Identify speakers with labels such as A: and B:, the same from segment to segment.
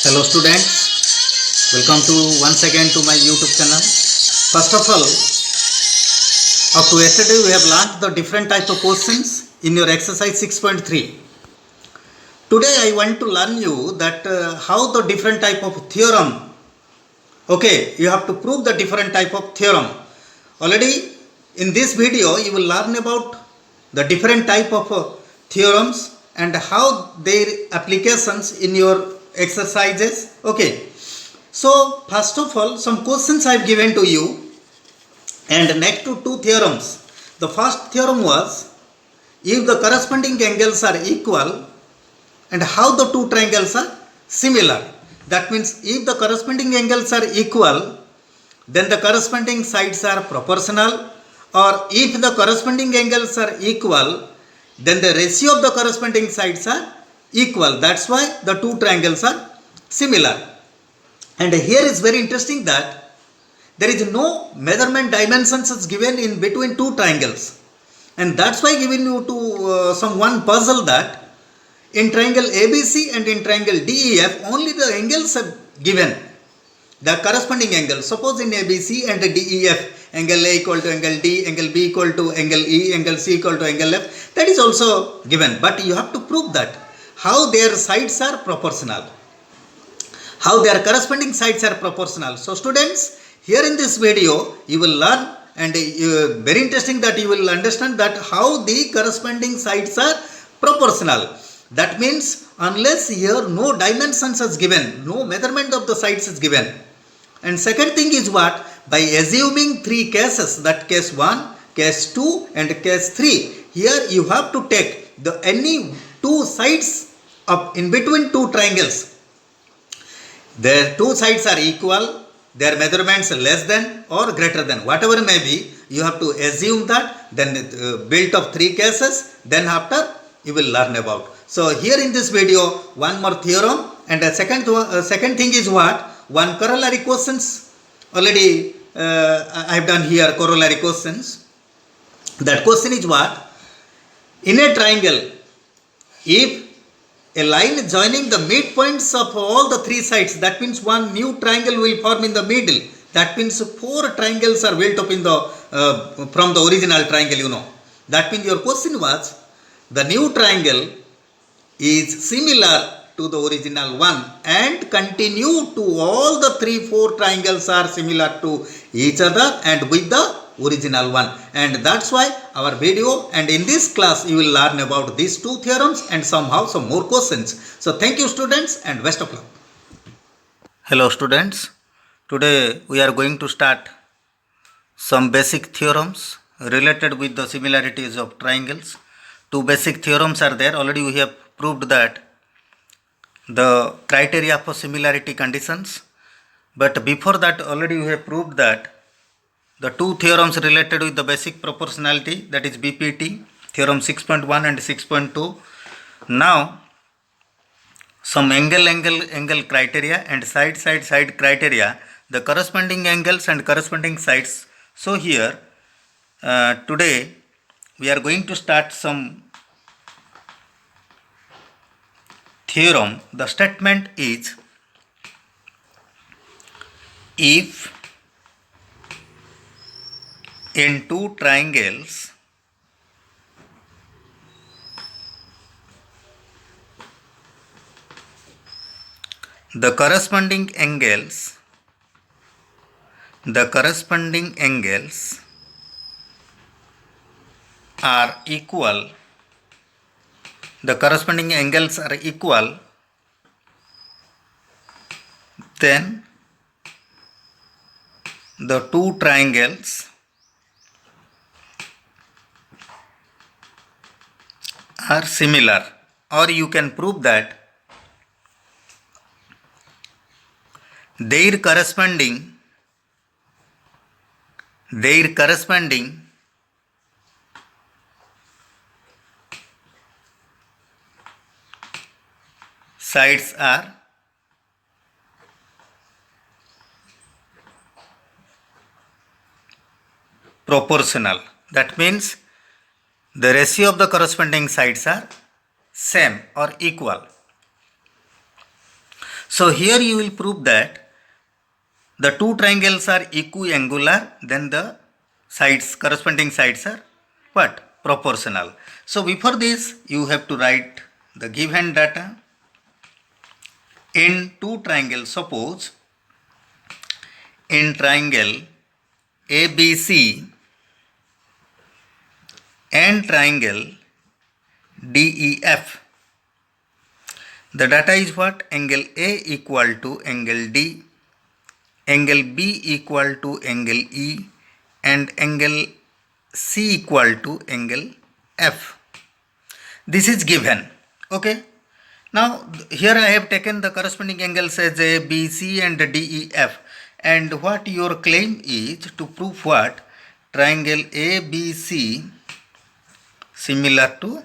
A: Hello students, welcome to once again to my YouTube channel. First of all, up to yesterday we have learnt the different type of questions in your exercise 6.3. Today I want to learn you that how the different type of theorem. Okay, you have to prove the different type of theorem. Already in this video you will learn about the different type of theorems and how their applications in your exercises. Okay, so first of all some questions I have given to you, and next to two theorems. The first theorem was if the corresponding angles are equal and how the two triangles are similar. That means if the corresponding angles are equal, then the corresponding sides are proportional, or if the corresponding angles are equal, then the ratio of the corresponding sides are equal. That's why the two triangles are similar. And here is very interesting that there is no measurement dimensions is given in between two triangles, and that's why giving you to some one puzzle that in triangle ABC and in triangle DEF only the angles are given, the corresponding angle. Suppose in ABC and DEF angle A equal to angle D, angle B equal to angle E, angle C equal to angle F, that is also given, but you have to prove that how their sides are proportional, how their corresponding sides are proportional. So students, here in this video you will learn, and very interesting that you will understand that how the corresponding sides are proportional. That means unless here no dimensions is given, no measurement of the sides is given. And second thing is what? By assuming three cases, that case 1, case 2 and case 3, here you have to take the any two sides of in between two triangles. Their two sides are equal, their measurements less than or greater than, whatever may be, you have to assume that, then built of three cases, then after you will learn about. So here in this video one more theorem, and the second thing is what? One corollary questions. Already I have done here corollary questions. That question is what? In a triangle, if a line joining the midpoints of all the three sides, that means one new triangle will form in the middle. That means four triangles are built up in the from the original triangle, you know. That means your question was the new triangle is similar to the original one and continue to all the 3-4 triangles are similar to each other and with the original one. And that's why our video, and in this class you will learn about these two theorems and somehow some more questions. So thank you students and best of luck. Hello students, today we are going to start some basic theorems related with the similarities of triangles. Two basic theorems are there. Already we have proved that the criteria for similarity conditions, but before that already we have proved that the two theorems related with the basic proportionality, that is BPT, theorem 6.1 and 6.2. Now some angle criteria and side criteria, the corresponding angles and corresponding sides. So here today we are going to start some theorem. The statement is if in two triangles the corresponding angles are equal, then the two triangles are similar, or you can prove that their corresponding sides are proportional. That means the ratio of the corresponding sides are same or equal. So here you will prove that the two triangles are equiangular, then the sides, corresponding sides are what? Proportional. So before this, you have to write the given data. In two triangles, suppose in triangle ABC and triangle DEF, the data is what? Angle A equal to angle D, angle B equal to angle E, and angle C equal to angle F. This is given. Okay. Now here I have taken the corresponding angles as A, B, C and D, E, F. And what your claim is to prove what? Triangle ABC similar to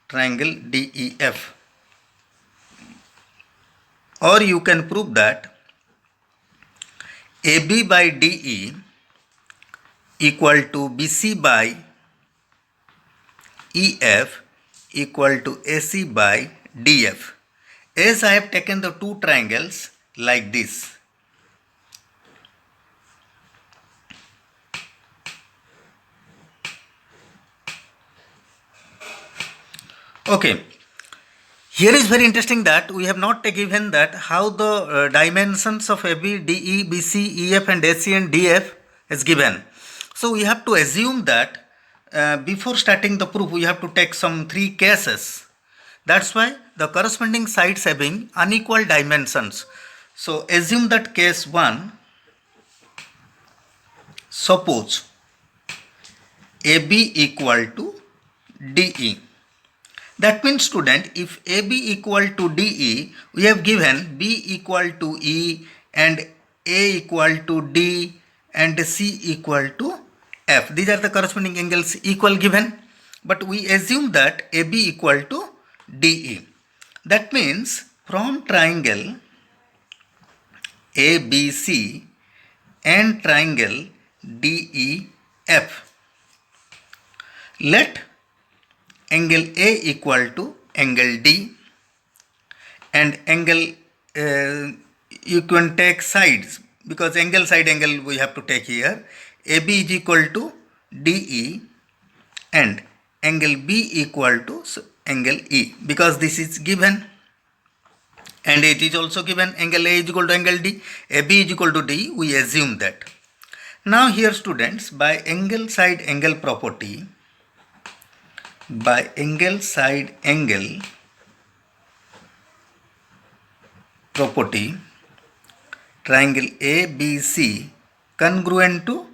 A: triangle DEF. Or you can prove that AB by DE equal to BC by EF equal to AC by DF. As I have taken the two triangles like this. Okay. Here is very interesting that we have not given that how the dimensions of AB, DE, BC, EF and AC and DF is given. So we have to assume that before starting the proof we have to take some three cases. That's why the corresponding sides having unequal dimensions. So assume that case 1, suppose AB equal to DE. That means student, if AB equal to DE, we have given B equal to E and A equal to D and C equal to F. These are the corresponding angles equal given. But we assume that AB equal to DE. That means from triangle ABC and triangle DEF, let angle A equal to angle D and angle you can take sides because angle side angle we have to take here. AB is equal to DE and angle B equal to angle E because this is given and it is also given angle A is equal to angle D, AB is equal to D, we assume that. Now here students, by angle side angle property, triangle ABC congruent to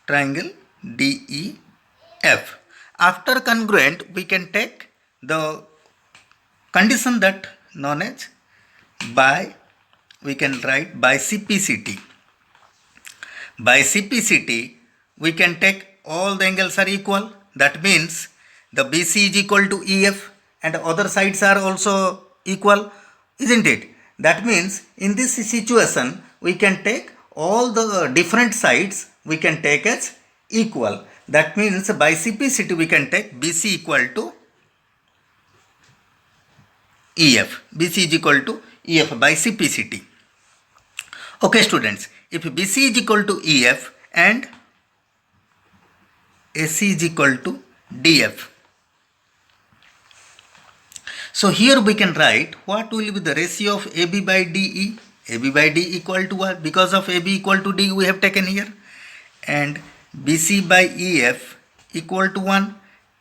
A: triangle DEF. After congruent, we can take the condition that known as we can write by CPCT. By CPCT, we can take all the angles are equal. That means the BC is equal to EF and other sides are also equal, isn't it? That means in this situation, we can take all the different sides we can take as equal. That means by CPCT we can take BC equal to EF. BC is equal to EF by CPCT. Okay students, if BC is equal to EF and AC is equal to DF. So here we can write what will be the ratio of AB by DE. AB by D equal to what? Because of AB equal to D we have taken here. And BC by EF equal to 1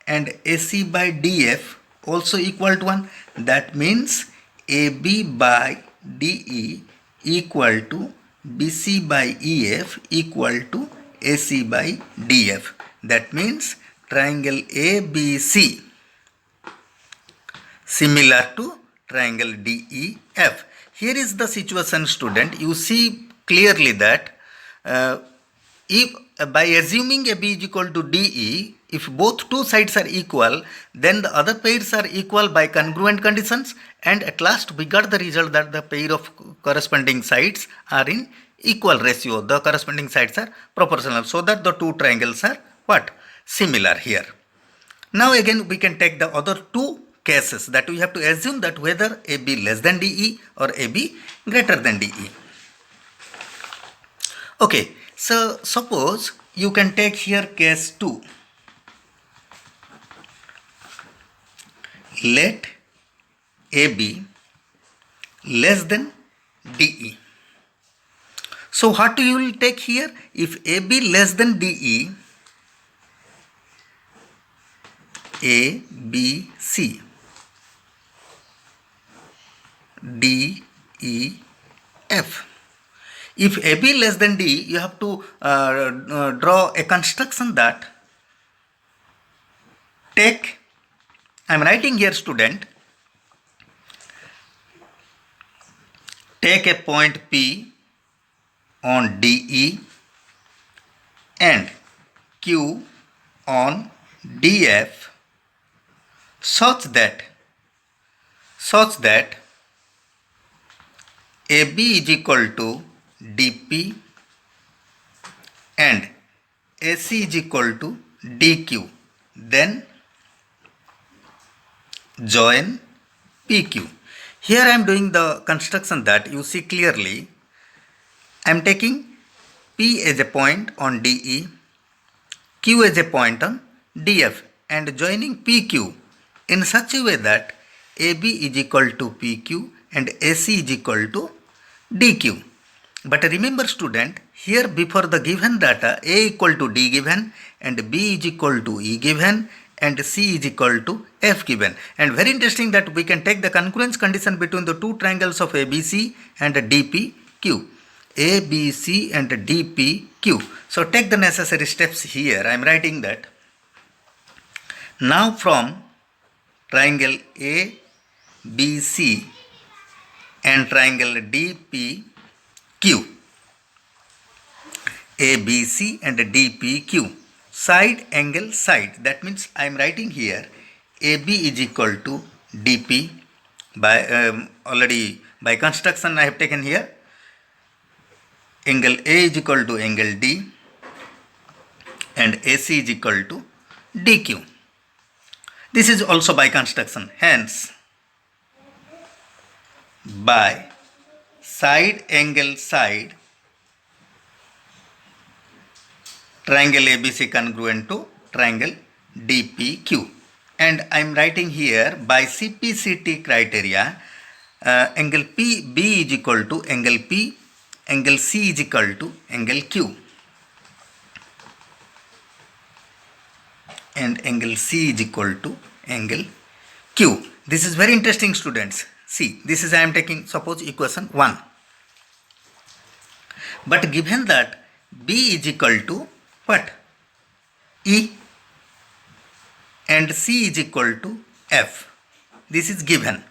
A: and AC by DF also equal to 1. That means AB by DE equal to BC by EF equal to AC by DF. That means triangle ABC similar to triangle DEF. Here is the situation student. You see clearly that if by assuming AB is equal to DE, if both two sides are equal, then the other pairs are equal by congruent conditions, and at last we got the result that the pair of corresponding sides are in equal ratio. The corresponding sides are proportional, so that the two triangles are what? Similar here. Now again we can take the other two cases that we have to assume that whether AB less than DE or AB greater than DE. Okay, so suppose you can take here case 2. Let AB less than DE. So what you will take here? If AB less than DE, A, B, C, D, E, F. If AB less than D, you have to draw a construction that take, I am writing here student, take a point P on DE and Q on DF such that AB is equal to DP and AC is equal to DQ. Then join PQ. Here I am doing the construction that you see clearly. I am taking P as a point on DE, Q as a point on DF and joining PQ in such a way that AB is equal to PQ and AC is equal to DQ. But remember student, here before the given data A equal to D given and B is equal to E given and C is equal to F given. And very interesting that we can take the concurrence condition between the two triangles of ABC and DPQ. ABC and DPQ. So take the necessary steps here. I am writing that. Now from triangle ABC and triangle DPQ, ABC and DPQ, side angle side, that means I am writing here AB is equal to DP by already by construction I have taken here angle A is equal to angle D and AC is equal to DQ. This is also by construction. Hence, by side angle side, triangle ABC congruent to triangle DPQ. And I am writing here by CPCT criteria, angle PB is equal to angle P, angle C is equal to angle Q. And angle C is equal to angle Q. This is very interesting students. See, this is I am taking suppose equation 1. But given that B is equal to what? E and C is equal to F. This is given.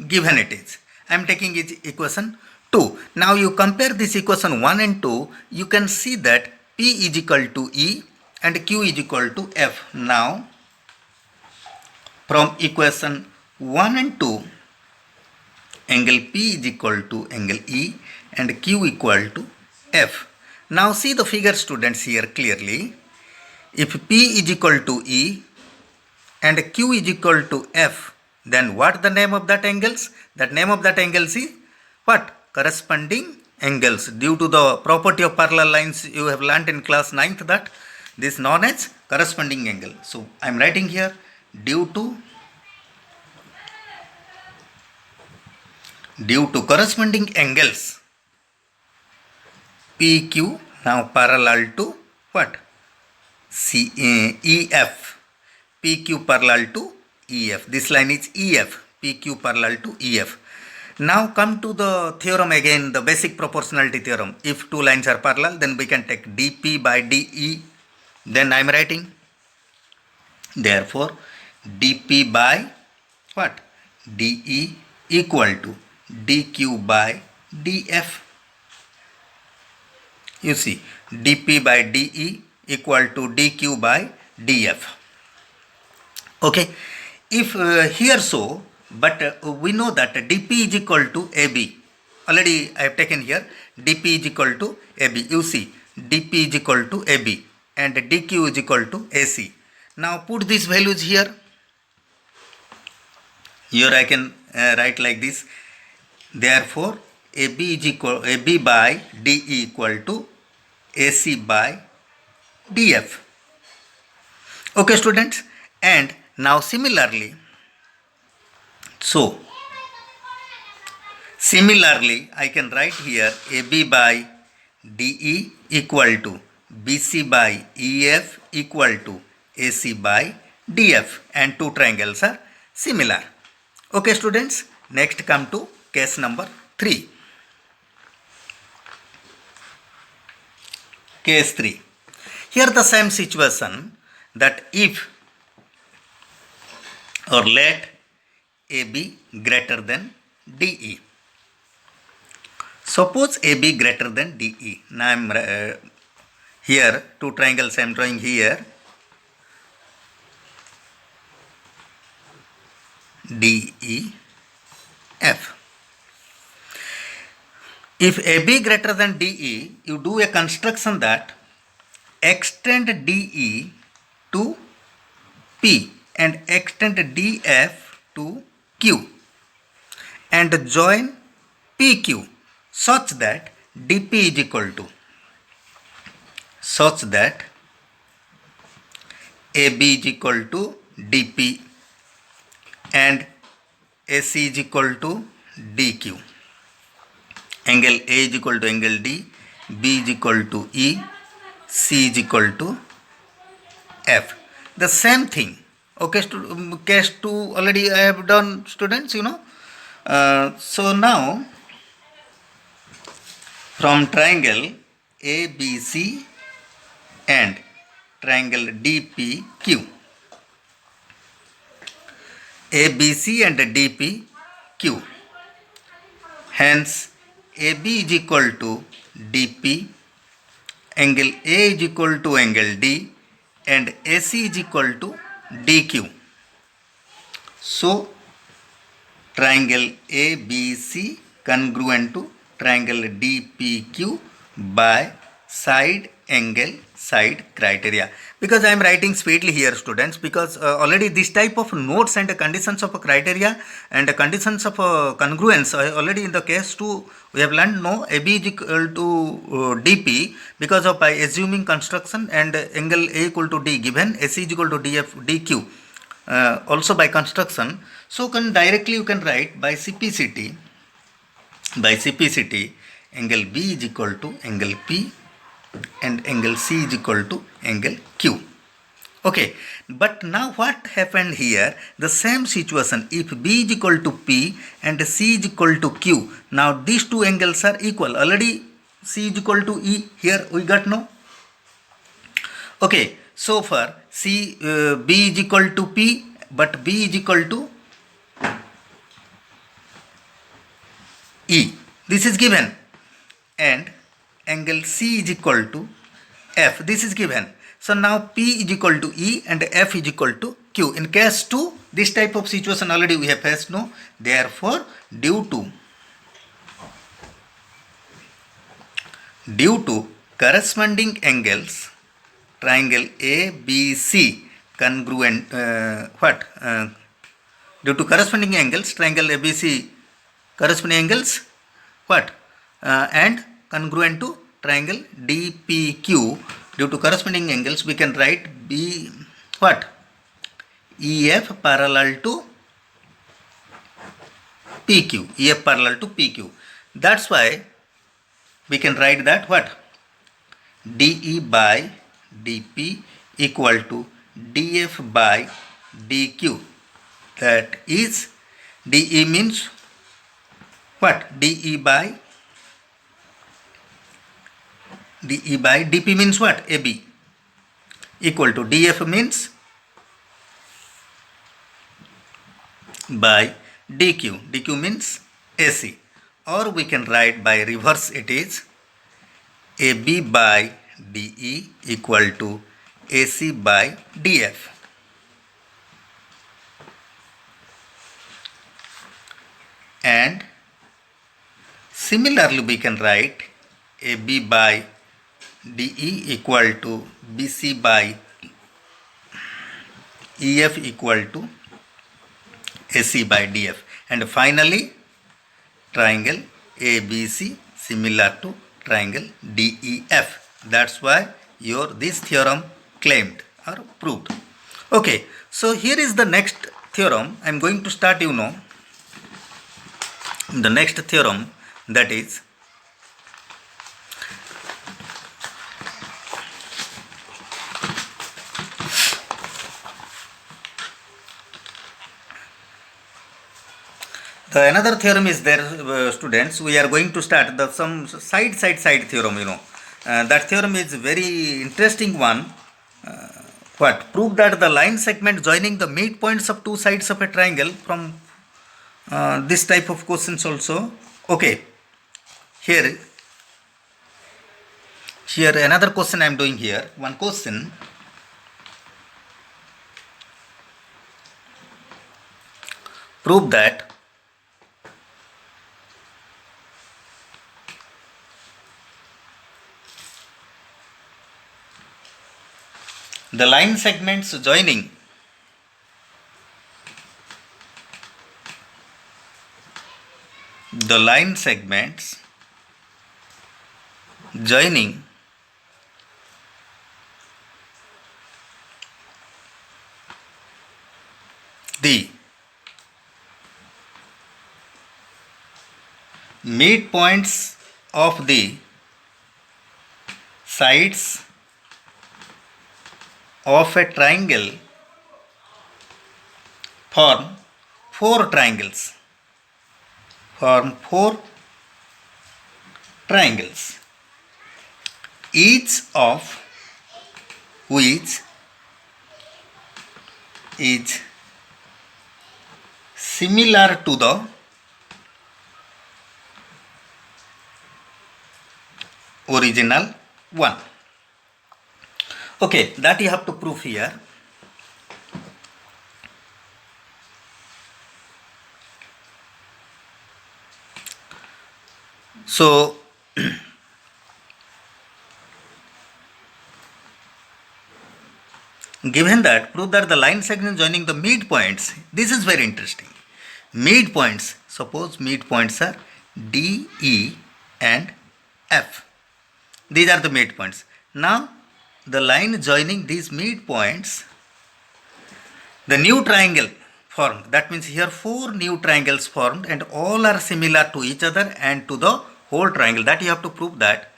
A: Given it is. I am taking it equation 2. Now you compare this equation 1 and 2. You can see that P is equal to E and Q is equal to F. Now from equation 1 and 2, angle P is equal to angle E and Q equal to F. Now see the figure students here clearly. If P is equal to E and Q is equal to F, then what the name of that angles? That name of that angles is what? Corresponding angles. Due to the property of parallel lines you have learnt in class 9th that this is known as corresponding angle. So I am writing here due to corresponding angles PQ now parallel to what? EF. PQ parallel to EF. This line is EF. PQ parallel to EF. Now come to the theorem again, the basic proportionality theorem. If two lines are parallel, then we can take DP by DE. Then I am writing. Therefore, DP by what? DE equal to DQ by DF. You see, DP by DE equal to DQ by DF. Okay, if here so, but we know that DP is equal to AB. Already I have taken here DP is equal to AB. You see, DP is equal to AB and DQ is equal to AC. Now put these values here. Here I can write like this. Therefore, AB by DE equal to AC by DF. Okay, students. And now similarly, I can write here AB by DE equal to BC by EF equal to AC by DF, and two triangles are similar. Okay, students. Next come to case number 3. Case 3. Here the same situation, that if or let AB greater than DE. Suppose AB greater than DE. Now I am here two triangles I am drawing here. DEF. If AB greater than DE, you do a construction that extend DE to P and extend DF to Q and join PQ such that DP is equal to, such that AB is equal to DP and AC is equal to DQ. Angle A is equal to angle D, B is equal to E, C is equal to F. The same thing. Okay, case 2 already I have done, students, so now from triangle ABC and triangle DPQ, ABC and DPQ, hence AB is equal to DP, angle A is equal to angle D, and AC is equal to DQ. So triangle ABC congruent to triangle DPQ by side angle side criteria. Because I am writing speedily here, students, because already this type of notes and conditions of criteria and conditions of congruence already in the case 2 we have learned. No, AB is equal to DP because of by assuming construction, and angle A equal to D given, AC is equal to DF DQ also by construction. So directly you can write by CPCT angle B is equal to angle P and angle C is equal to angle Q. Okay, but now what happened here? The same situation, if B is equal to P and C is equal to Q, now these two angles are equal. Already C is equal to E, here we got no. Okay, so far B is equal to P, but B is equal to E. This is given. And angle C is equal to F. This is given. So now P is equal to E and F is equal to Q. In case 2, this type of situation already we have faced, no. Therefore, due to corresponding angles, triangle ABC congruent, due to corresponding angles, triangle ABC corresponding angles, and congruent to triangle DPQ, due to corresponding angles we can write EF parallel to PQ, EF parallel to PQ. That's why we can write that DE by DP equal to DF by DQ. That is, DE means DE by DP means AB equal to DF means by DQ. DQ means AC. Or we can write by reverse, it is AB by DE equal to AC by DF. And similarly we can write AB by DE equal to BC by EF equal to AC by DF. And finally, triangle ABC similar to triangle DEF. That's why this theorem claimed or proved. Okay, so here is the next theorem. I am going to start, the next theorem, that is another theorem is there, students. We are going to start some side theorem. That theorem is very interesting one. What prove that the line segment joining the midpoints of two sides of a triangle from this type of questions also. Okay, here another question I am doing here. One question. Prove that the line segments joining the midpoints of the sides of a triangle form four triangles. Each of which is similar to the original one. Okay, that you have to prove here. So given that, prove that the line segment joining the midpoints. This is very interesting. Midpoints. Suppose midpoints are D, E and F. These are the midpoints. Now the line joining these midpoints, the new triangle formed. That means here four new triangles formed and all are similar to each other and to the whole triangle. That you have to prove that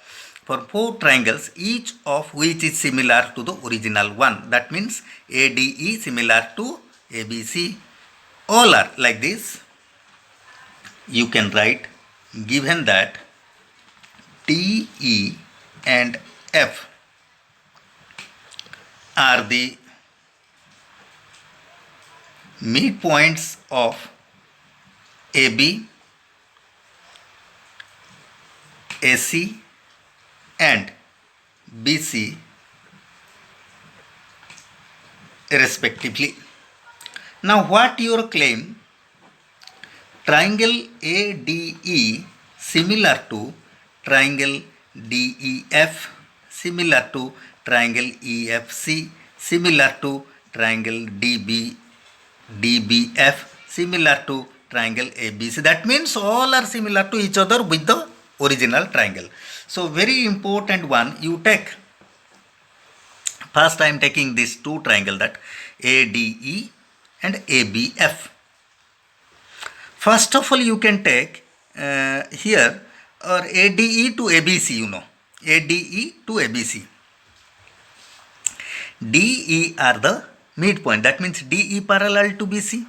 A: for four triangles, each of which is similar to the original one. That means ADE similar to ABC. All are like this. You can write, given that DE and F are the midpoints of AB, AC and BC respectively. Now what your claim? Triangle ADE similar to triangle DEF, similar to triangle EFC, similar to triangle DBF, similar to triangle ABC. That means all are similar to each other with the original triangle. So very important one, you take. First I am taking these two triangle, that ADE and ABF. First of all, you can take here or ADE to ABC, ADE to ABC. DE are the midpoint. That means DE parallel to BC.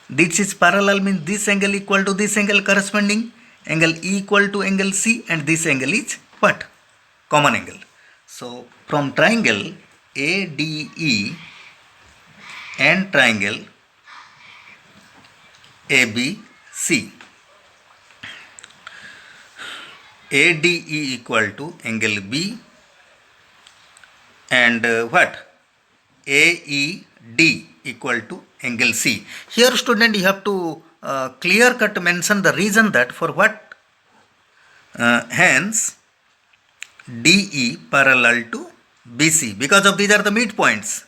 A: This is parallel, means this angle equal to this angle corresponding. Angle E equal to angle C, and this angle is what? Common angle. So from triangle ADE and triangle ABC, ADE equal to angle B and AED equal to angle C. Here student, you have to clear cut mention the reason that for what, hence DE parallel to BC, because of these are the midpoints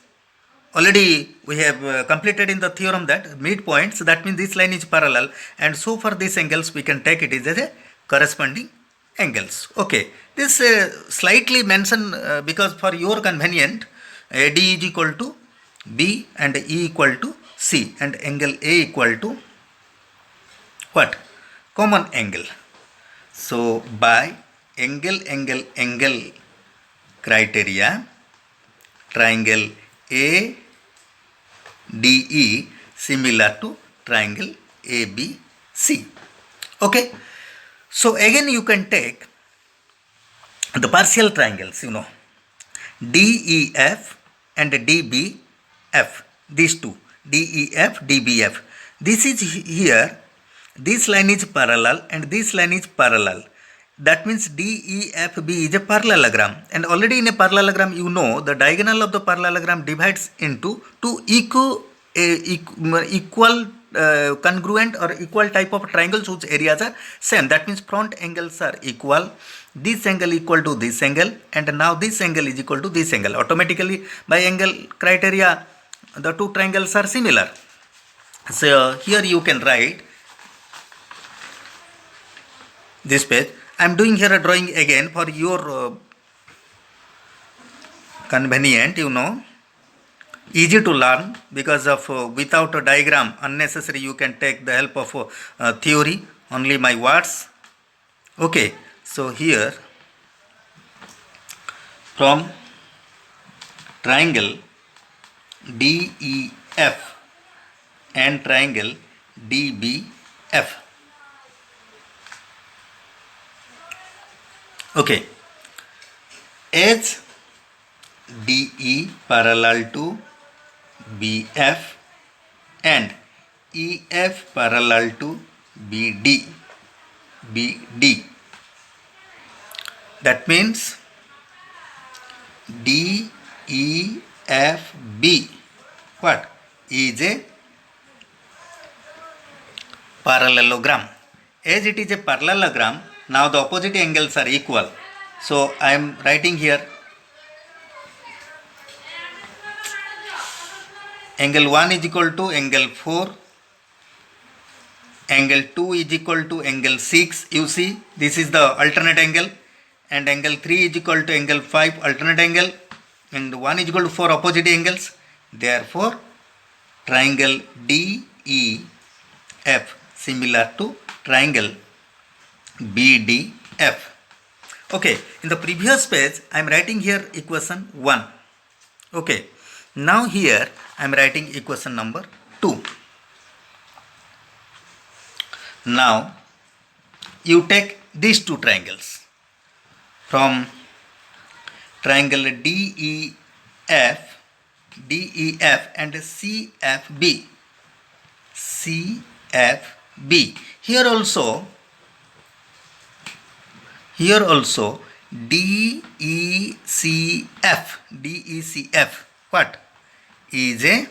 A: already we have completed in the theorem that midpoints, that means this line is parallel, and so for these angles we can take it as a corresponding angles. Okay, this slightly mention because for your convenient, AD is equal to B and E equal to C, and angle A equal to what? Common angle. So by angle criteria, triangle ADE similar to triangle ABC. Okay, so again you can take the partial triangles, DEF and DBF, these two, DEF, DBF. This is here, this line is parallel and this line is parallel. That means DEFB is a parallelogram, and already in a parallelogram the diagonal of the parallelogram divides into two equal congruent or equal type of triangles whose areas are same. That means front angles are equal, this angle equal to this angle, and now this angle is equal to this angle. Automatically by angle criteria the two triangles are similar. So here you can write this page. I am doing here a drawing again for your convenient, easy to learn, because of without a diagram unnecessary you can take the help of theory, only my words. Okay, so here from triangle DEF and triangle DBF. Okay, as DE parallel to BF and EF parallel to BD. That means DEFB what is a parallelogram. As it is a parallelogram, now the opposite angles are equal. So I am writing here angle 1 is equal to angle 4, angle 2 is equal to angle 6, you see this is the alternate angle, and angle 3 is equal to angle 5 alternate angle, and 1 is equal to 4 opposite angles. Therefore triangle DEF similar to triangle BDF. Okay, in the previous page I am writing here equation 1. Okay, now here I am writing equation number 2. Now you take these two triangles from triangle DEF and CFB. Here also DECF what is a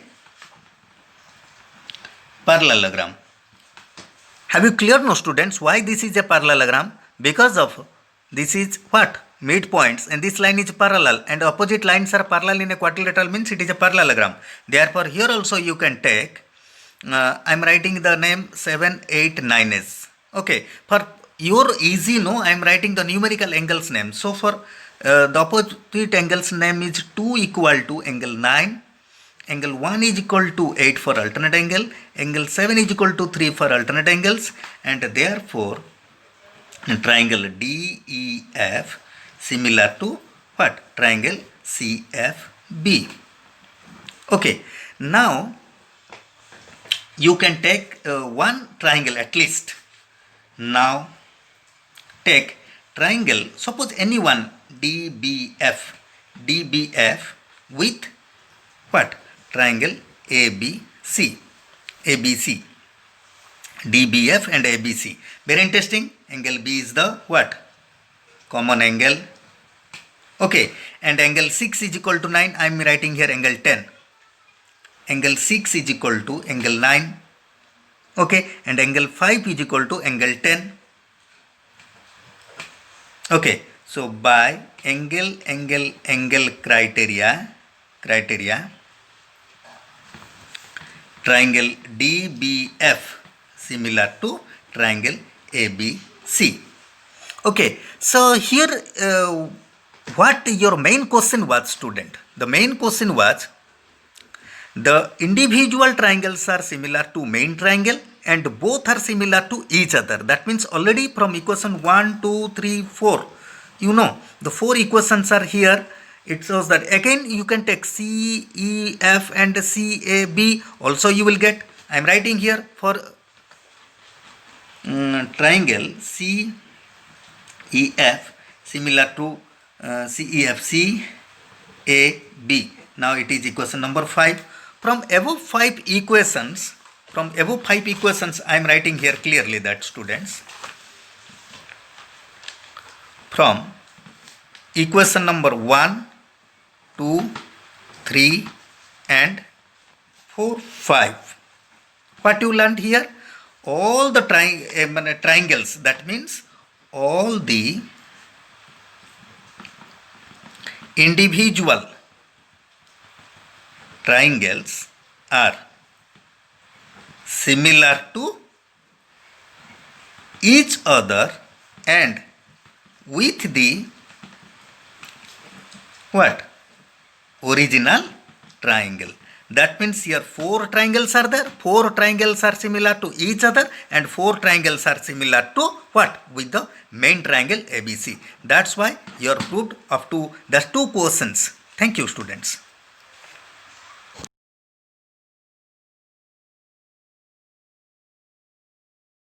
A: parallelogram. Have you clear now, students, why this is a parallelogram? Because of this is what? Midpoints, and this line is parallel and opposite lines are parallel in a quadrilateral, means it is a parallelogram. Therefore here also you can take I am writing the name 7, 8, 9s. Okay, for your easy I am writing the numerical angles name. So for the opposite angles name is 2 equal to angle 9, angle 1 is equal to 8 for alternate angle, angle 7 is equal to 3 for alternate angles, and therefore triangle DEF similar to what? Triangle CFB. Okay, now you can take one triangle at least. Now take triangle, suppose any one DBF with what? Triangle ABC, DBF and ABC. Very interesting. Angle B is the what? Common angle. Okay, and angle 6 is equal to 9. I am writing here angle 10. Angle 6 is equal to angle 9. Okay, and angle 5 is equal to angle 10. Okay, so by angle criteria, triangle DBF similar to triangle ABC. Okay, so here what your main question was, student? The main question was the individual triangles are similar to main triangle and both are similar to each other. That means already from equation 1, 2, 3, 4, you know, the 4 equations are here. It shows that again you can take C, E, F and C, A, B also you will get. I am writing here for triangle C, E, F similar to C, E, F, C, A, B. Now it is equation number 5. From above 5 equations, I am writing here clearly that, students, from equation number 1, 2, 3 and 4, 5. What you learned here? All the triangles, that means all the individual triangles are similar to each other and with the what? Original triangle. That means here 4 triangles are there. 4 triangles are similar to each other and 4 triangles are similar to what? With the main triangle ABC. That's why you are proved up to the 2 questions. Thank you, students.